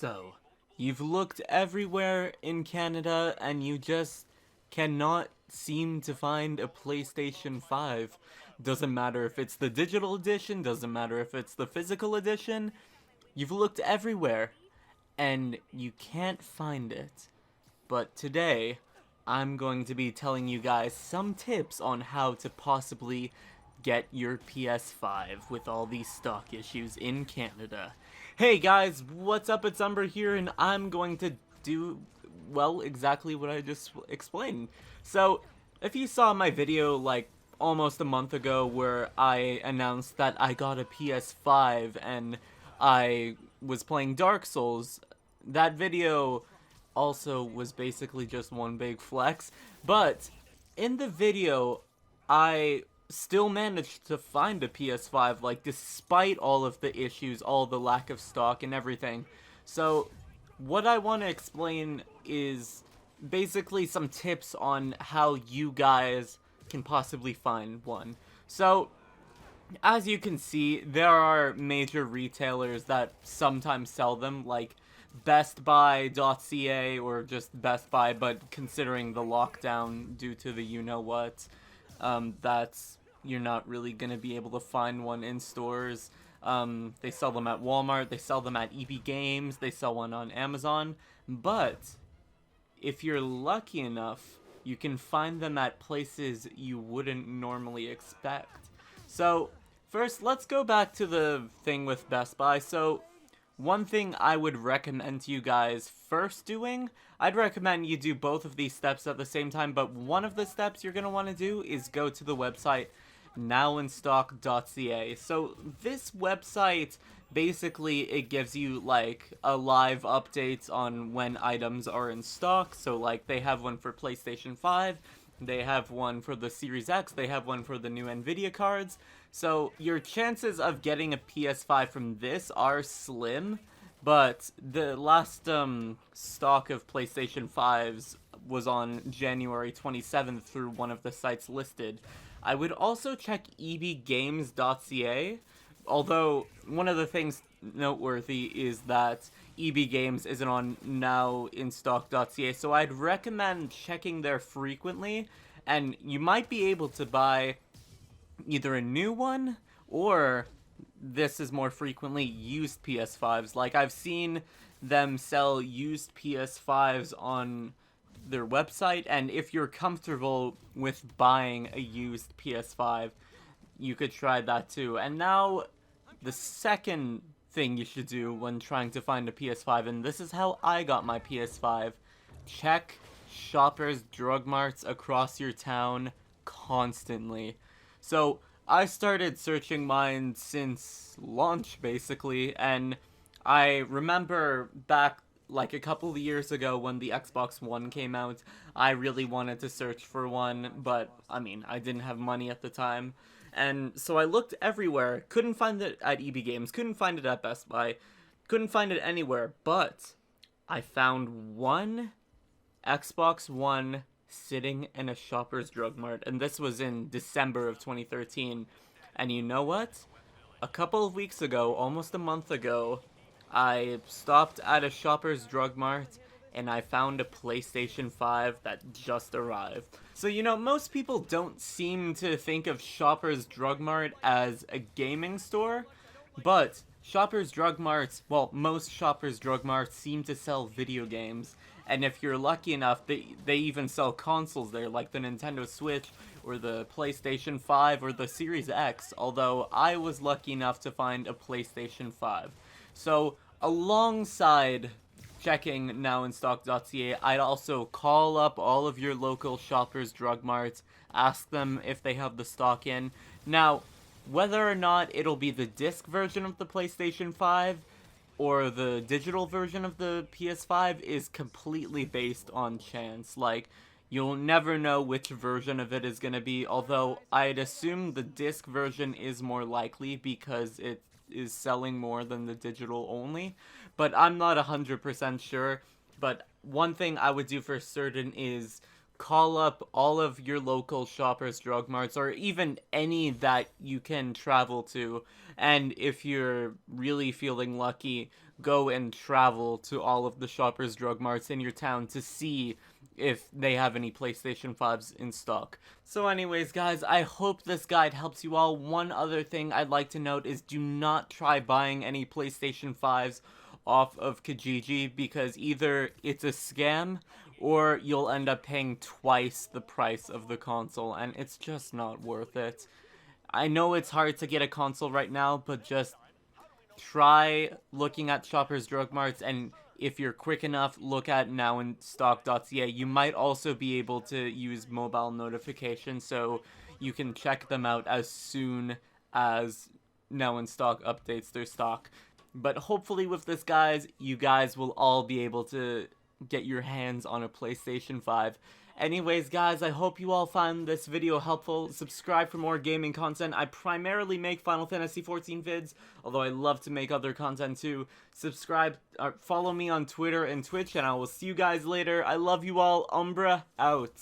So, you've looked everywhere in Canada and you just cannot seem to find a PlayStation 5. Doesn't matter if it's the digital edition, doesn't matter if it's the physical edition. You've looked everywhere and you can't find it. But today, I'm going to be telling you guys some tips on how to possibly get your PS5 with all these stock issues in Canada. Hey guys, what's up? It's Umbruhh here, and I'm going to do, well, exactly what I just explained. So, if you saw my video like almost a month ago where I announced that I got a PS5 and I was playing Dark Souls, that video also was basically just one big flex. But in the video, I still managed to find a PS5, like, despite all of the issues, all the lack of stock and everything. So, what I want to explain is basically some tips on how you guys can possibly find one. So, as you can see, there are major retailers that sometimes sell them, like bestbuy.ca or just Best Buy, but considering the lockdown due to the you-know-what, that's, you're not really going to be able to find one in stores. They sell them at Walmart, they sell them at EB Games, they sell one on Amazon, but if you're lucky enough, you can find them at places you wouldn't normally expect. So, first, let's go back to the thing with Best Buy. So, one thing I would recommend to you guys first doing, I'd recommend you do both of these steps at the same time, but one of the steps you're going to want to do is go to the website nowinstock.ca. So this website, basically, it gives you like a live updates on when items are in stock. So like they have one for PlayStation 5, they have one for the Series X, they have one for the new Nvidia cards. So your chances of getting a PS5 from this are slim, but the last stock of PlayStation 5s was on January 27th through one of the sites listed. I would also check ebgames.ca, although one of the things noteworthy is that EB Games isn't on nowinstock.ca, so I'd recommend checking there frequently, and you might be able to buy either a new one, or this is more frequently used PS5s. Like, I've seen them sell used PS5s on their website, and if you're comfortable with buying a used PS5, you could try that too. And now, the second thing you should do when trying to find a PS5, and this is how I got my PS5, check Shoppers Drug Marts across your town constantly. So, I started searching mine since launch, basically, and I remember back like a couple of years ago when the Xbox One came out, I really wanted to search for one, but, I mean, I didn't have money at the time. And so I looked everywhere, couldn't find it at EB Games, couldn't find it at Best Buy, couldn't find it anywhere, but I found one Xbox One sitting in a Shoppers Drug Mart, and this was in December of 2013. And you know what? A couple of weeks ago, almost a month ago, I stopped at a Shoppers Drug Mart and I found a PlayStation 5 that just arrived. So, you know, most people don't seem to think of Shoppers Drug Mart as a gaming store, but Shoppers Drug Marts, well, most Shoppers Drug Marts seem to sell video games. And if you're lucky enough, they even sell consoles there, like the Nintendo Switch, or the PlayStation 5, or the Series X, although I was lucky enough to find a PlayStation 5. So, alongside checking nowinstock.ca, I'd also call up all of your local Shoppers Drug Marts, ask them if they have the stock in. Now, whether or not it'll be the disc version of the PlayStation 5, or the digital version of the PS5 is completely based on chance. Like, you'll never know which version of it is going to be, although I'd assume the disc version is more likely because it is selling more than the digital only, but I'm not 100% sure. But one thing I would do for certain is call up all of your local Shoppers Drug Marts, or even any that you can travel to, and if you're really feeling lucky, go and travel to all of the Shoppers Drug Marts in your town to see if they have any PlayStation 5s in stock. So anyways, guys, I hope this guide helps you all. One other thing I'd like to note is do not try buying any PlayStation 5s off of Kijiji, because either it's a scam or you'll end up paying twice the price of the console, and it's just not worth it. I know it's hard to get a console right now, but just try looking at Shoppers Drug Marts, and if you're quick enough, look at nowinstock.ca. You might also be able to use mobile notifications, so you can check them out as soon as Now in Stock updates their stock. But hopefully with this, guys, you guys will all be able to get your hands on a PlayStation 5. Anyways, guys, I hope you all found this video helpful. Subscribe for more gaming content. I primarily make Final Fantasy XIV vids, although I love to make other content too. Subscribe, follow me on Twitter and Twitch, and I will see you guys later. I love you all. Umbruhh out.